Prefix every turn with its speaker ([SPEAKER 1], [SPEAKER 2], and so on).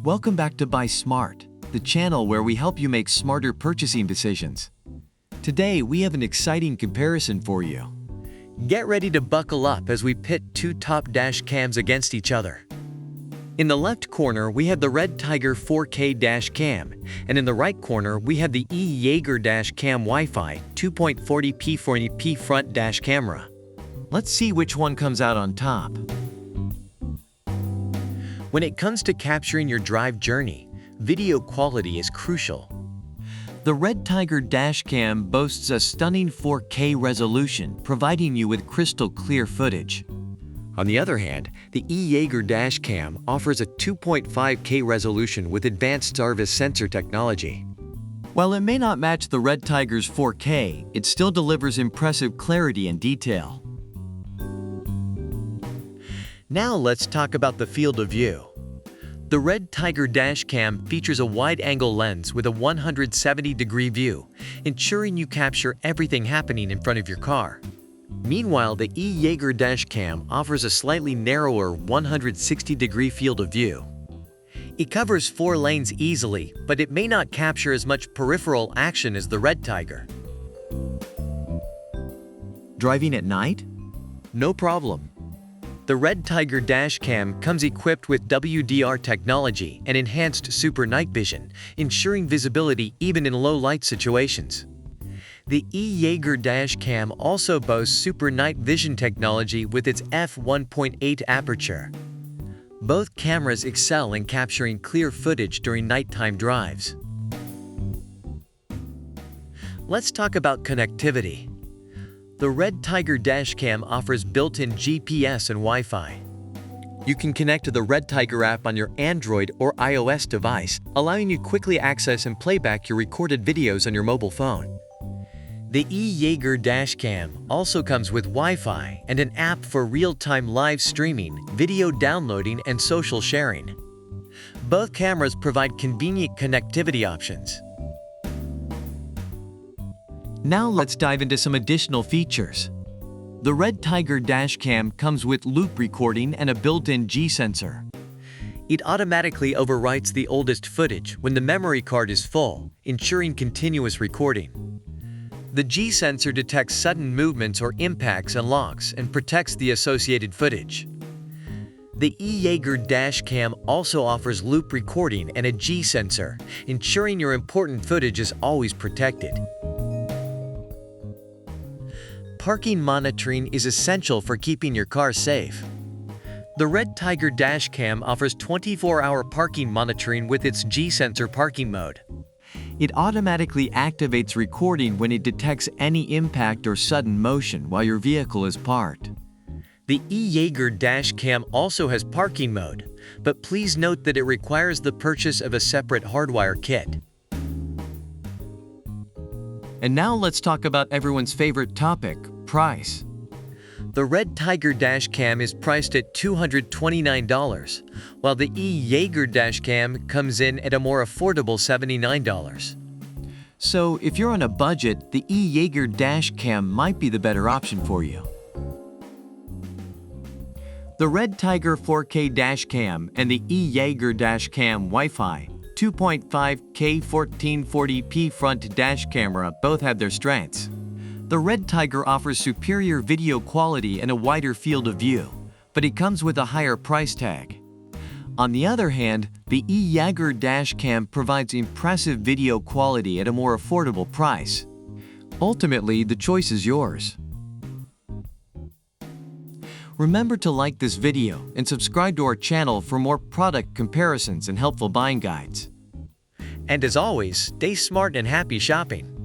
[SPEAKER 1] Welcome back to Buy Smart, the channel where we help you make smarter purchasing decisions. Today, we have an exciting comparison for you. Get ready to buckle up as we pit two top dash cams against each other. In the left corner, we have the REDTIGER 4K dash cam, and in the right corner, we have the E-YEEGER dash cam Wi-Fi 2.40p 40p front dash camera. Let's see which one comes out on top. When it comes to capturing your drive journey, video quality is crucial. The REDTIGER dashcam boasts a stunning 4K resolution, providing you with crystal clear footage. On the other hand, the E-YEEGER dashcam offers a 2.5K resolution with advanced service sensor technology. While it may not match the REDTIGER's 4K, it still delivers impressive clarity and detail. Now let's talk about the field of view. The REDTIGER dashcam features a wide-angle lens with a 170-degree view, ensuring you capture everything happening in front of your car. Meanwhile, the E-YEEGER dashcam offers a slightly narrower 160-degree field of view. It covers 4 lanes easily, but it may not capture as much peripheral action as the REDTIGER. Driving at night? No problem. The REDTIGER dashcam comes equipped with WDR technology and enhanced super night vision, ensuring visibility even in low-light situations. The E-YEEGER dashcam also boasts super night vision technology with its f1.8 aperture. Both cameras excel in capturing clear footage during nighttime drives. Let's talk about connectivity. The REDTIGER dashcam offers built-in GPS and Wi-Fi. You can connect to the REDTIGER app on your Android or iOS device, allowing you to quickly access and play back your recorded videos on your mobile phone. The E-YEEGER dashcam also comes with Wi-Fi and an app for real-time live streaming, video downloading, and social sharing. Both cameras provide convenient connectivity options. Now let's dive into some additional features. The REDTIGER dashcam comes with loop recording and a built-in G-sensor. It automatically overwrites the oldest footage when the memory card is full, ensuring continuous recording. The G-sensor detects sudden movements or impacts and locks and protects the associated footage. The E-YEEGER dashcam also offers loop recording and a G-sensor, ensuring your important footage is always protected. Parking monitoring is essential for keeping your car safe. The REDTIGER dashcam offers 24-hour parking monitoring with its G-sensor parking mode. It automatically activates recording when it detects any impact or sudden motion while your vehicle is parked. The E-YEEGER dashcam also has parking mode, but please note that it requires the purchase of a separate hardwire kit. And now let's talk about everyone's favorite topic, price. The REDTIGER dashcam is priced at $229, while the E-YEEGER dashcam comes in at a more affordable $79. So if you're on a budget, the E-YEEGER dashcam might be the better option for you. The REDTIGER 4K dashcam and the E-YEEGER dashcam Wi-Fi 2.5K 1440p front dash camera both have their strengths. The REDTIGER offers superior video quality and a wider field of view, but it comes with a higher price tag. On the other hand, the E-YEEGER dashcam provides impressive video quality at a more affordable price. Ultimately, the choice is yours. Remember to like this video and subscribe to our channel for more product comparisons and helpful buying guides. And as always, stay smart and happy shopping.